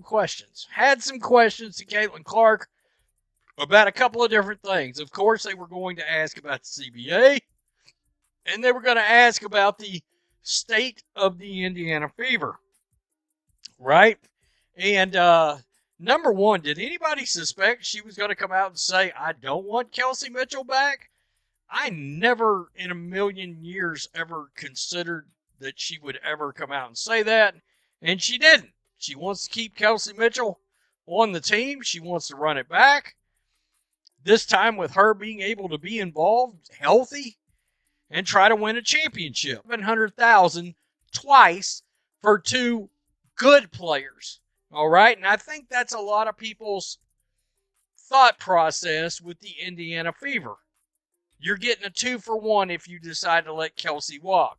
questions. Had some questions to Caitlin Clark about a couple of different things. Of course, they were going to ask about the CBA, and they were going to ask about the state of the Indiana Fever, right? And number one, did anybody suspect she was going to come out and say, I don't want Kelsey Mitchell back? I never in a million years ever considered that she would ever come out and say that, and she didn't. She wants to keep Kelsey Mitchell on the team. She wants to run it back. This time with her being able to be involved, healthy, and try to win a championship. $700,000 twice for two good players. All right? And I think that's a lot of people's thought process with the Indiana Fever. You're getting a 2-for-1 if you decide to let Kelsey walk.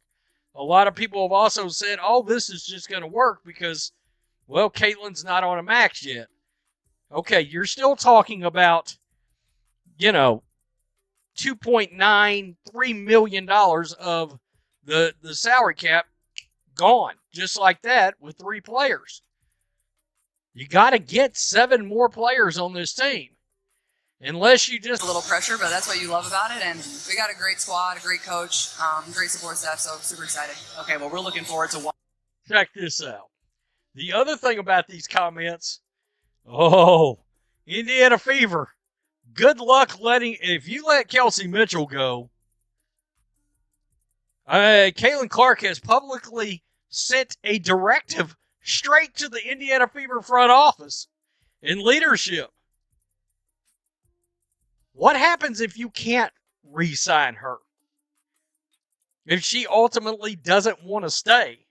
A lot of people have also said, oh, this is just going to work because, well, Caitlin's not on a max yet. Okay, you're still talking about, $2.93 million of the salary cap gone, just like that with three players. You got to get 7 more players on this team. Unless you just... A little pressure, but that's what you love about it. And we got a great squad, a great coach, great support staff, so super excited. Okay, well, we're looking forward to... Check this out. The other thing about these comments, Indiana Fever, good luck if you let Kelsey Mitchell go, Caitlin Clark has publicly sent a directive straight to the Indiana Fever front office and leadership. What happens if you can't re-sign her? If she ultimately doesn't want to stay?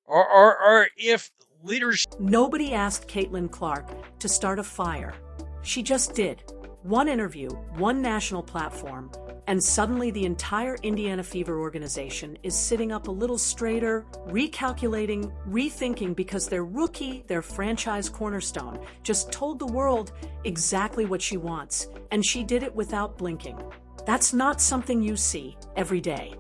Or if leadership... Nobody asked Caitlin Clark to start a fire. She just did. One interview, one national platform, and suddenly the entire Indiana Fever organization is sitting up a little straighter, recalculating, rethinking because their rookie, their franchise cornerstone, just told the world exactly what she wants, and she did it without blinking. That's not something you see every day.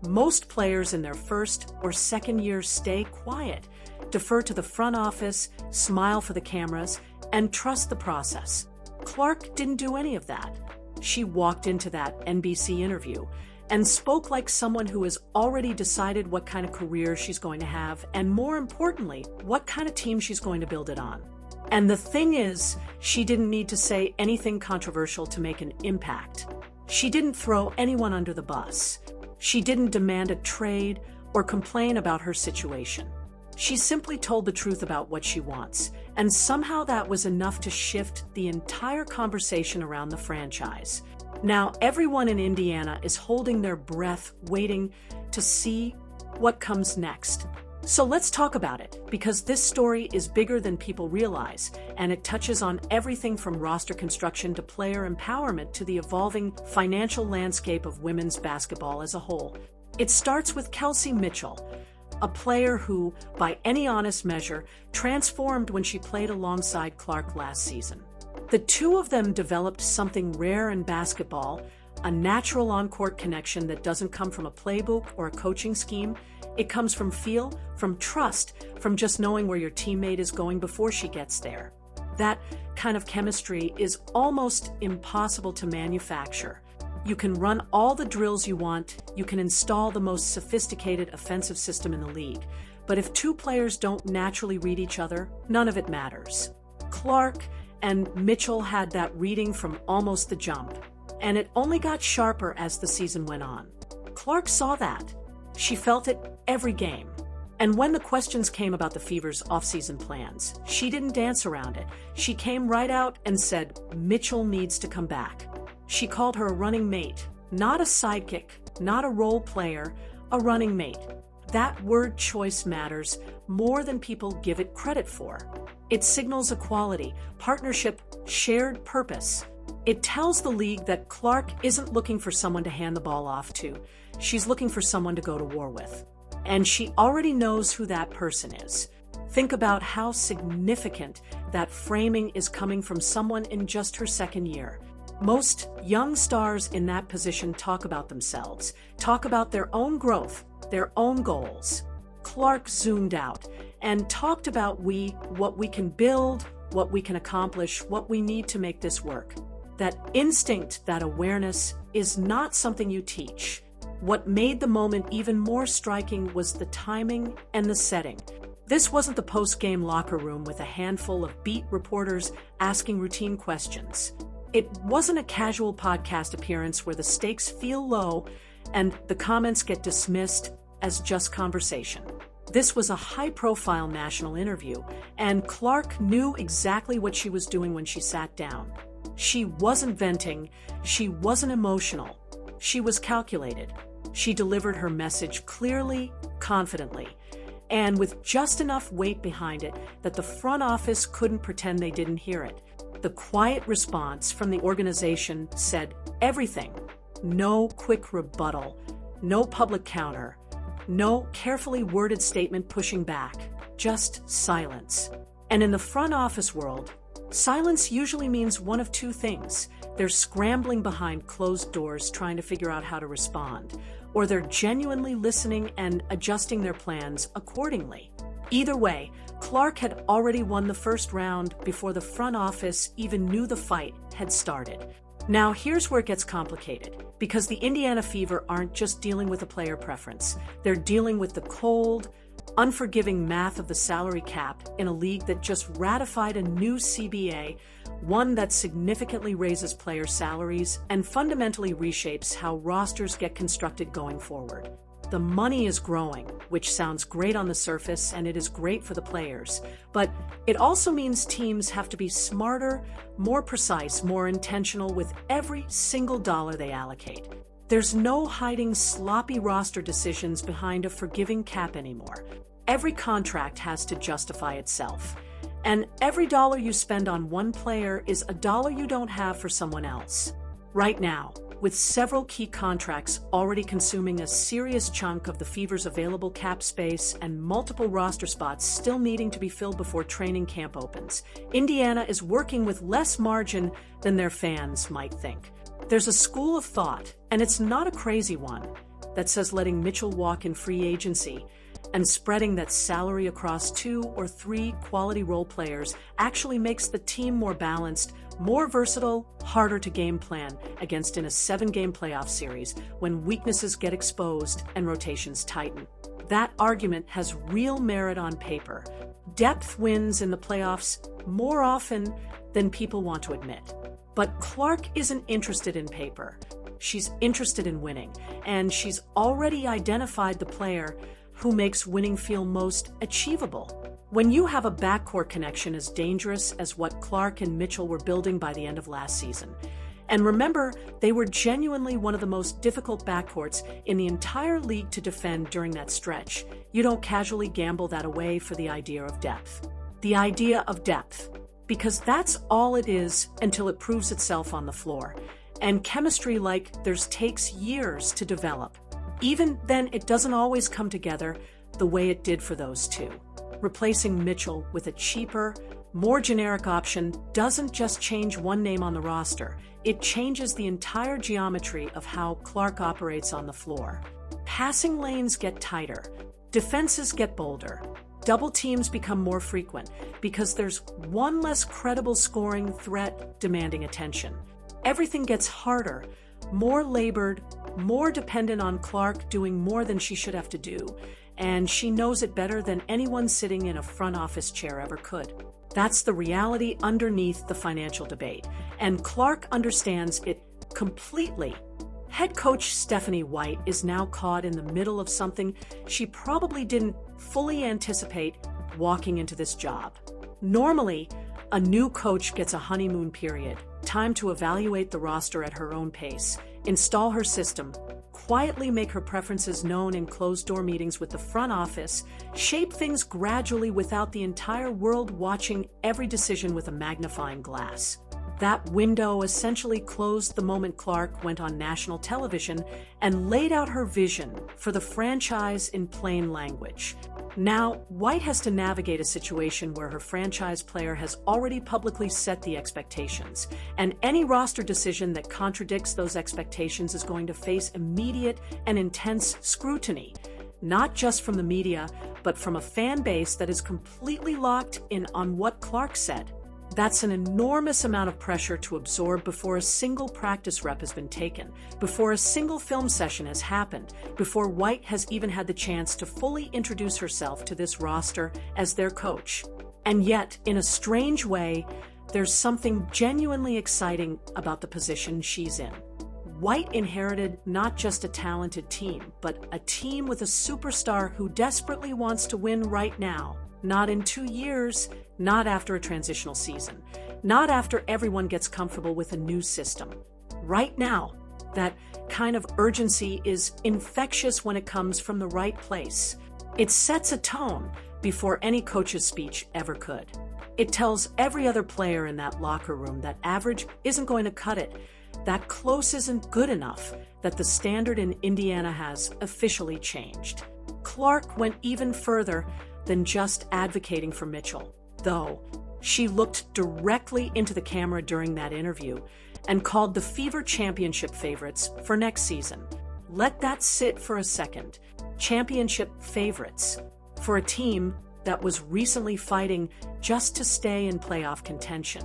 Most players in their first or second year stay quiet, defer to the front office, smile for the cameras, and trust the process. Clark didn't do any of that. She walked into that NBC interview and spoke like someone who has already decided what kind of career she's going to have, and more importantly, what kind of team she's going to build it on. And the thing is, she didn't need to say anything controversial to make an impact. She didn't throw anyone under the bus. She didn't demand a trade or complain about her situation. She simply told the truth about what she wants, and somehow that was enough to shift the entire conversation around the franchise. Now, everyone in Indiana is holding their breath, waiting to see what comes next. So let's talk about it, because this story is bigger than people realize, and it touches on everything from roster construction to player empowerment to the evolving financial landscape of women's basketball as a whole. It starts with Kelsey Mitchell, a player who, by any honest measure, transformed when she played alongside Clark last season. The two of them developed something rare in basketball, a natural on-court connection that doesn't come from a playbook or a coaching scheme. It comes from feel, from trust, from just knowing where your teammate is going before she gets there. That kind of chemistry is almost impossible to manufacture. You can run all the drills you want, you can install the most sophisticated offensive system in the league, but if two players don't naturally read each other, none of it matters. Clark and Mitchell had that reading from almost the jump, and it only got sharper as the season went on. Clark saw that. She felt it every game. And when the questions came about the Fever's offseason plans, she didn't dance around it. She came right out and said, Mitchell needs to come back. She called her a running mate, not a sidekick, not a role player, a running mate. That word choice matters more than people give it credit for. It signals equality, partnership, shared purpose. It tells the league that Clark isn't looking for someone to hand the ball off to. She's looking for someone to go to war with. And she already knows who that person is. Think about how significant that framing is coming from someone in just her second year. Most young stars in that position talk about themselves, talk about their own growth, their own goals. Clark zoomed out, and talked about what we can build, what we can accomplish, what we need to make this work. That instinct, that awareness, is not something you teach. What made the moment even more striking was the timing and the setting. This wasn't the post-game locker room with a handful of beat reporters asking routine questions. It wasn't a casual podcast appearance where the stakes feel low and the comments get dismissed as just conversation. This was a high-profile national interview, and Clark knew exactly what she was doing when she sat down. She wasn't venting, she wasn't emotional, she was calculated. She delivered her message clearly, confidently, and with just enough weight behind it that the front office couldn't pretend they didn't hear it. The quiet response from the organization said everything. No quick rebuttal, no public counter, no carefully worded statement pushing back, just silence. And in the front office world, silence usually means one of two things. They're scrambling behind closed doors trying to figure out how to respond, or they're genuinely listening and adjusting their plans accordingly. Either way, Clark had already won the first round before the front office even knew the fight had started. Now here's where it gets complicated, because the Indiana Fever aren't just dealing with a player preference. They're dealing with the cold, unforgiving math of the salary cap in a league that just ratified a new CBA, one that significantly raises player salaries and fundamentally reshapes how rosters get constructed going forward. The money is growing, which sounds great on the surface, and it is great for the players. But it also means teams have to be smarter, more precise, more intentional with every single dollar they allocate. There's no hiding sloppy roster decisions behind a forgiving cap anymore. Every contract has to justify itself. And every dollar you spend on one player is a dollar you don't have for someone else. Right now, with several key contracts already consuming a serious chunk of the Fever's available cap space and multiple roster spots still needing to be filled before training camp opens, Indiana is working with less margin than their fans might think. There's a school of thought, and it's not a crazy one, that says letting Mitchell walk in free agency and spreading that salary across 2 or 3 quality role players actually makes the team more balanced, more versatile, harder to game plan against in a 7-game playoff series when weaknesses get exposed and rotations tighten. That argument has real merit on paper. Depth wins in the playoffs more often than people want to admit. But Clark isn't interested in paper. She's interested in winning, and she's already identified the player who makes winning feel most achievable. When you have a backcourt connection as dangerous as what Clark and Mitchell were building by the end of last season, and remember, they were genuinely one of the most difficult backcourts in the entire league to defend during that stretch, you don't casually gamble that away for the idea of depth. The idea of depth. Because that's all it is until it proves itself on the floor. And chemistry like theirs takes years to develop. Even then, it doesn't always come together the way it did for those two. Replacing Mitchell with a cheaper, more generic option doesn't just change one name on the roster. It changes the entire geometry of how Clark operates on the floor. Passing lanes get tighter. Defenses get bolder. Double teams become more frequent because there's one less credible scoring threat demanding attention. Everything gets harder, more labored, more dependent on Clark doing more than she should have to do, and she knows it better than anyone sitting in a front office chair ever could. That's the reality underneath the financial debate, and Clark understands it completely. Head coach Stephanie White is now caught in the middle of something she probably didn't fully anticipate walking into this job. Normally, a new coach gets a honeymoon period, time to evaluate the roster at her own pace, install her system, quietly make her preferences known in closed-door meetings with the front office, shape things gradually without the entire world watching every decision with a magnifying glass. That window essentially closed the moment Clark went on national television and laid out her vision for the franchise in plain language. Now, White has to navigate a situation where her franchise player has already publicly set the expectations, and any roster decision that contradicts those expectations is going to face immediate and intense scrutiny. not just from the media, but from a fan base that is completely locked in on what Clark said. That's an enormous amount of pressure to absorb before a single practice rep has been taken, before a single film session has happened, before White has even had the chance to fully introduce herself to this roster as their coach. And yet, in a strange way, there's something genuinely exciting about the position she's in. White inherited not just a talented team, but a team with a superstar who desperately wants to win right now. Not in 2 years, not after a transitional season, not after everyone gets comfortable with a new system. Right now, that kind of urgency is infectious when it comes from the right place. It sets a tone before any coach's speech ever could. It tells every other player in that locker room that average isn't going to cut it, that close isn't good enough, that the standard in Indiana has officially changed. Clark went even further than just advocating for Mitchell, though. She looked directly into the camera during that interview and called the Fever championship favorites for next season. Let that sit for a second. Championship favorites for a team that was recently fighting just to stay in playoff contention.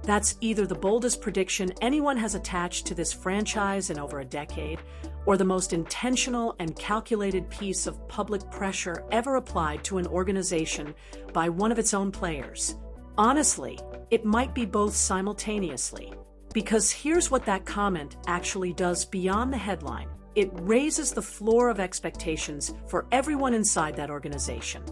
That's either the boldest prediction anyone has attached to this franchise in over a decade, or the most intentional and calculated piece of public pressure ever applied to an organization by one of its own players. Honestly, it might be both simultaneously. Because here's what that comment actually does beyond the headline. It raises the floor of expectations for everyone inside that organization.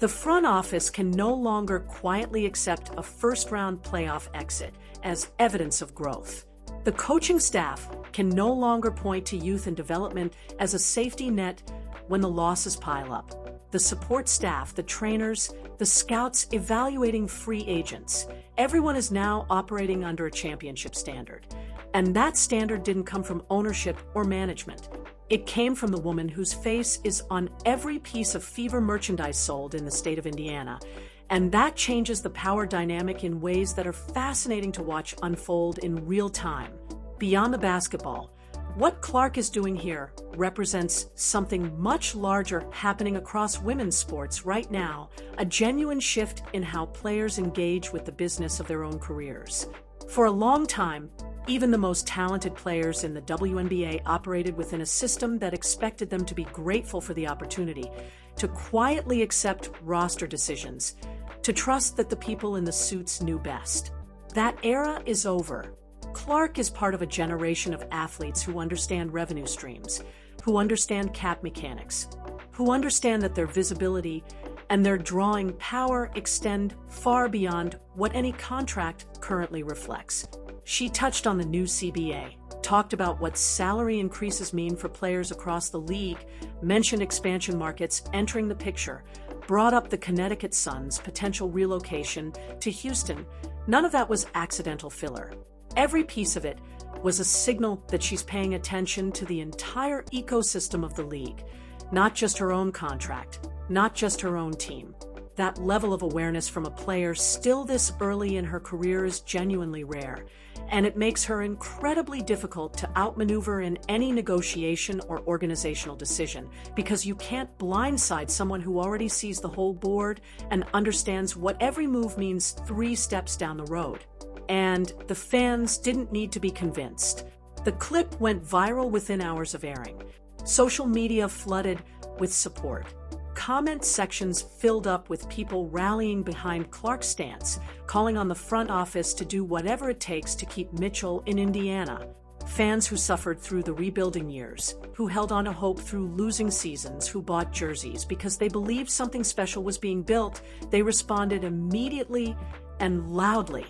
The front office can no longer quietly accept a first-round playoff exit as evidence of growth. The coaching staff can no longer point to youth and development as a safety net when the losses pile up. The support staff, the trainers, the scouts evaluating free agents, everyone is now operating under a championship standard. And that standard didn't come from ownership or management. It came from the woman whose face is on every piece of Fever merchandise sold in the state of Indiana. And that changes the power dynamic in ways that are fascinating to watch unfold in real time. Beyond the basketball, what Clark is doing here represents something much larger happening across women's sports right now, a genuine shift in how players engage with the business of their own careers. For a long time, even the most talented players in the WNBA operated within a system that expected them to be grateful for the opportunity, to quietly accept roster decisions, to trust that the people in the suits knew best. That era is over. Clark is part of a generation of athletes who understand revenue streams, who understand cap mechanics, who understand that their visibility and their drawing power extend far beyond what any contract currently reflects. She touched on the new CBA, talked about what salary increases mean for players across the league, mentioned expansion markets entering the picture, brought up the Connecticut Sun's potential relocation to Houston. None of that was accidental filler. Every piece of it was a signal that she's paying attention to the entire ecosystem of the league, not just her own contract, not just her own team. That level of awareness from a player still this early in her career is genuinely rare, and it makes her incredibly difficult to outmaneuver in any negotiation or organizational decision, because you can't blindside someone who already sees the whole board and understands what every move means 3 steps down the road. And the fans didn't need to be convinced. The clip went viral within hours of airing. Social media flooded with support. Comment sections filled up with people rallying behind Clark's stance, calling on the front office to do whatever it takes to keep Mitchell in Indiana. Fans who suffered through the rebuilding years, who held on to hope through losing seasons, who bought jerseys because they believed something special was being built, they responded immediately and loudly.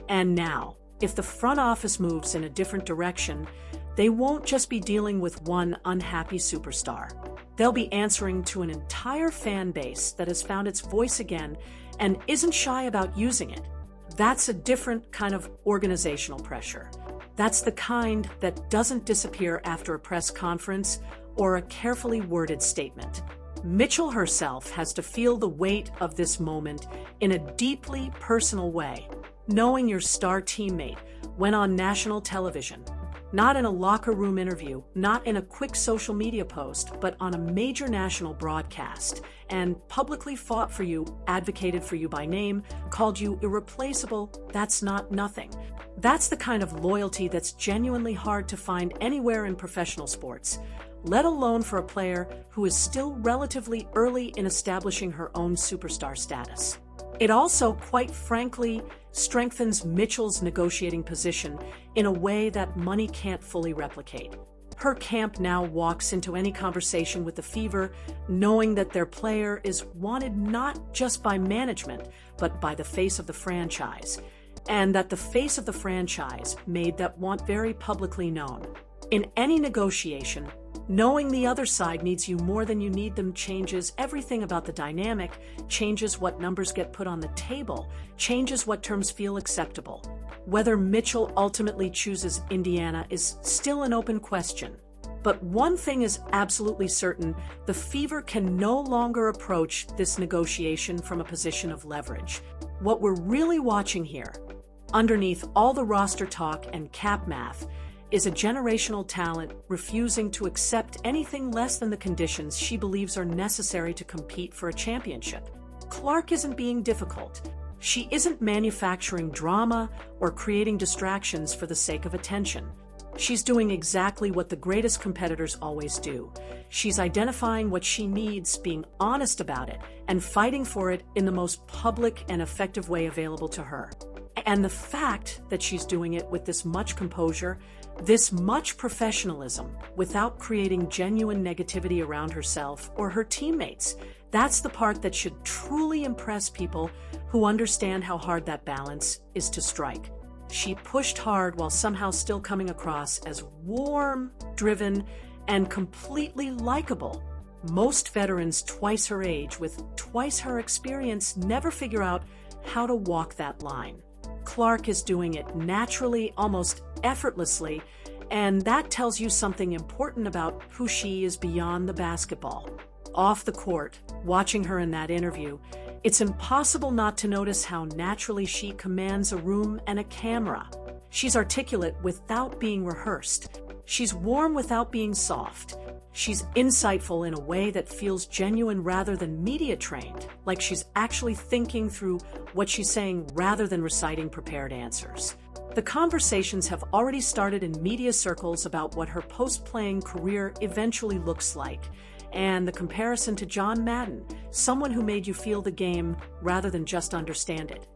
And now, if the front office moves in a different direction, they won't just be dealing with one unhappy superstar. They'll be answering to an entire fan base that has found its voice again and isn't shy about using it. That's a different kind of organizational pressure. That's the kind that doesn't disappear after a press conference or a carefully worded statement. Mitchell herself has to feel the weight of this moment in a deeply personal way. Knowing your star teammate went on national television, Not in a locker room interview, not in a quick social media post, but on a major national broadcast, and publicly fought for you, advocated for you by name, called you irreplaceable. That's not nothing. That's the kind of loyalty that's genuinely hard to find anywhere in professional sports, let alone for a player who is still relatively early in establishing her own superstar status. It also, quite frankly, strengthens Mitchell's negotiating position in a way that money can't fully replicate. Her camp now walks into any conversation with the Fever knowing that their player is wanted not just by management, but by the face of the franchise, and that the face of the franchise made that want very publicly known. In any negotiation, knowing the other side needs you more than you need them changes everything about the dynamic, changes what numbers get put on the table, changes what terms feel acceptable. Whether Mitchell ultimately chooses Indiana is still an open question. But one thing is absolutely certain: the Fever can no longer approach this negotiation from a position of leverage. What we're really watching here, underneath all the roster talk and cap math, is a generational talent refusing to accept anything less than the conditions she believes are necessary to compete for a championship. Clark isn't being difficult. She isn't manufacturing drama or creating distractions for the sake of attention. She's doing exactly what the greatest competitors always do. She's identifying what she needs, being honest about it, and fighting for it in the most public and effective way available to her. And the fact that she's doing it with this much composure, this much professionalism, without creating genuine negativity around herself or her teammates, that's the part that should truly impress people who understand how hard that balance is to strike. She pushed hard while somehow still coming across as warm, driven, and completely likable. Most veterans twice her age with twice her experience never figure out how to walk that line. Clark is doing it naturally, almost effortlessly, and that tells you something important about who she is beyond the basketball. Off the court, watching her in that interview, it's impossible not to notice how naturally she commands a room and a camera. She's articulate without being rehearsed. She's warm without being soft. She's insightful in a way that feels genuine rather than media trained, like she's actually thinking through what she's saying rather than reciting prepared answers. The conversations have already started in media circles about what her post-playing career eventually looks like, and the comparison to John Madden, someone who made you feel the game rather than just understand it,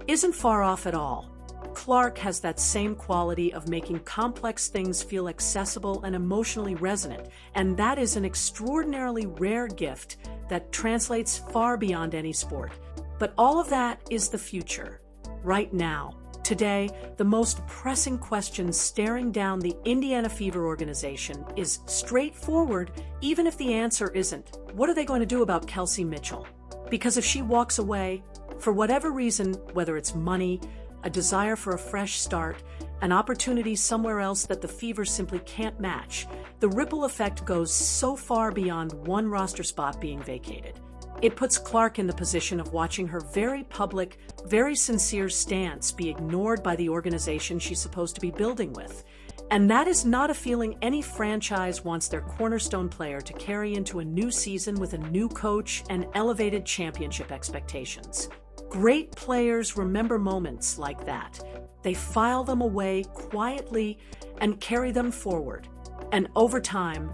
isn't far off at all. Clark has that same quality of making complex things feel accessible and emotionally resonant, and that is an extraordinarily rare gift that translates far beyond any sport. But all of that is the future. Right now, today, the most pressing question staring down the Indiana Fever organization is straightforward, even if the answer isn't, what are they going to do about Kelsey Mitchell? Because if she walks away, for whatever reason, whether it's money, a desire for a fresh start, an opportunity somewhere else that the Fever simply can't match, the ripple effect goes so far beyond one roster spot being vacated. It puts Clark in the position of watching her very public, very sincere stance be ignored by the organization she's supposed to be building with. And that is not a feeling any franchise wants their cornerstone player to carry into a new season with a new coach and elevated championship expectations. Great players remember moments like that. They file them away quietly and carry them forward. And over time,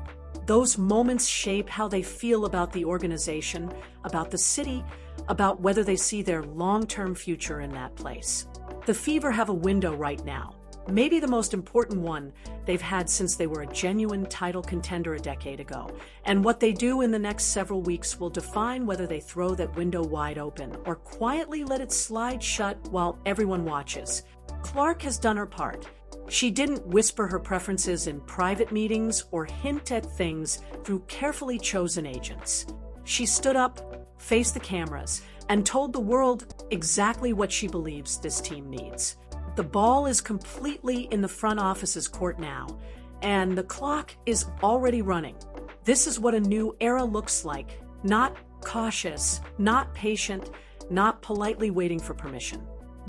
those moments shape how they feel about the organization, about the city, about whether they see their long-term future in that place. The Fever have a window right now, maybe the most important one they've had since they were a genuine title contender a decade ago. And what they do in the next several weeks will define whether they throw that window wide open or quietly let it slide shut while everyone watches. Clark has done her part. She didn't whisper her preferences in private meetings or hint at things through carefully chosen agents. She stood up, faced the cameras, and told the world exactly what she believes this team needs. The ball is completely in the front office's court now, and the clock is already running. This is what a new era looks like. Not cautious, not patient, not politely waiting for permission.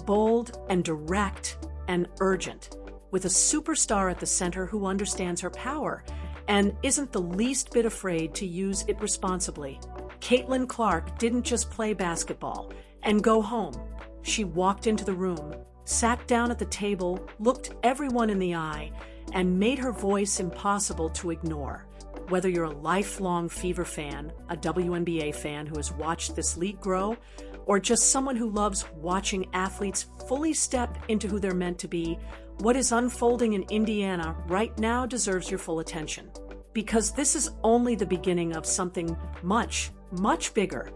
Bold and direct and urgent. with a superstar at the center who understands her power and isn't the least bit afraid to use it responsibly. Caitlin Clark didn't just play basketball and go home. She walked into the room, sat down at the table, looked everyone in the eye, and made her voice impossible to ignore. Whether you're a lifelong Fever fan, a WNBA fan who has watched this league grow, or just someone who loves watching athletes fully step into who they're meant to be, what is unfolding in Indiana right now deserves your full attention. Because this is only the beginning of something much, much bigger.